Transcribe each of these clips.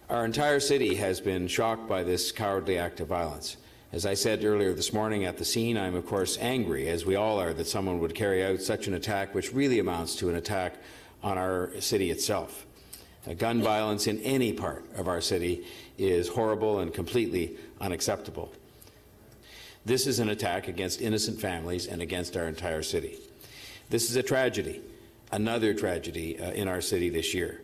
Our entire city has been shocked by this cowardly act of violence. As I said earlier this morning at the scene, I'm of course angry, as we all are, that someone would carry out such an attack, which really amounts to an attack on our city itself. Gun violence in any part of our city is horrible and completely unacceptable. This is an attack against innocent families and against our entire city. This is a tragedy, another tragedy in our city this year.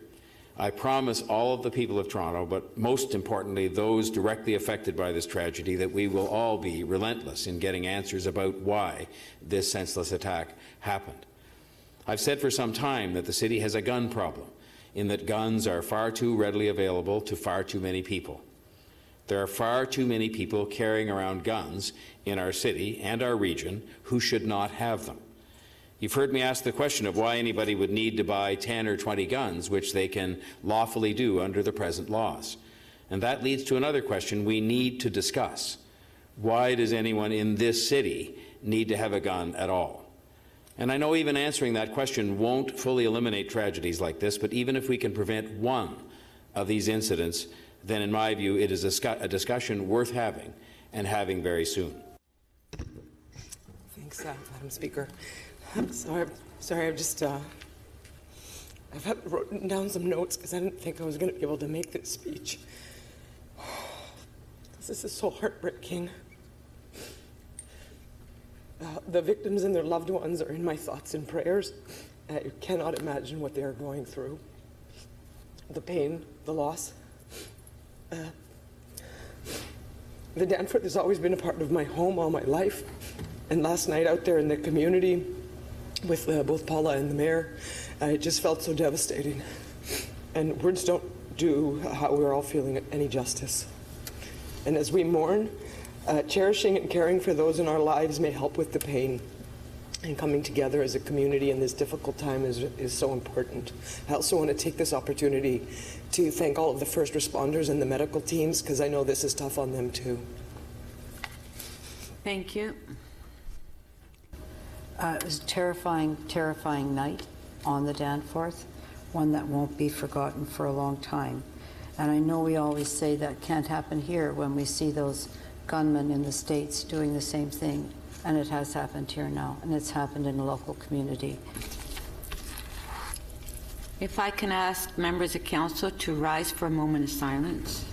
I promise all of the people of Toronto, but most importantly those directly affected by this tragedy, that we will all be relentless in getting answers about why this senseless attack happened. I've said for some time that the city has a gun problem, in that guns are far too readily available to far too many people. There are far too many people carrying around guns in our city and our region who should not have them. You've heard me ask the question of why anybody would need to buy 10 or 20 guns, which they can lawfully do under the present laws. And that leads to another question we need to discuss. Why does anyone in this city need to have a gun at all? And I know even answering that question won't fully eliminate tragedies like this, but even if we can prevent one of these incidents, then in my view it is a discussion worth having, and having very soon. Thanks, Madam Speaker. Sorry, I've written down some notes because I didn't think I was going to be able to make this speech. This is so heartbreaking. The victims and their loved ones are in my thoughts and prayers. You cannot imagine what they are going through. The pain, the loss. The Danforth has always been a part of my home all my life. And last night out there in the community, with both Paula and the mayor, it just felt so devastating. And words don't do how we're all feeling any justice. And as we mourn, cherishing and caring for those in our lives may help with the pain. And coming together as a community in this difficult time is so important. I also want to take this opportunity to thank all of the first responders and the medical teams, because I know this is tough on them too. Thank you. It was a terrifying, terrifying night on the Danforth, one that won't be forgotten for a long time. And I know we always say that can't happen here when we see those gunmen in the States doing the same thing, and it has happened here now, and it's happened in a local community. If I can ask members of council to rise for a moment of silence.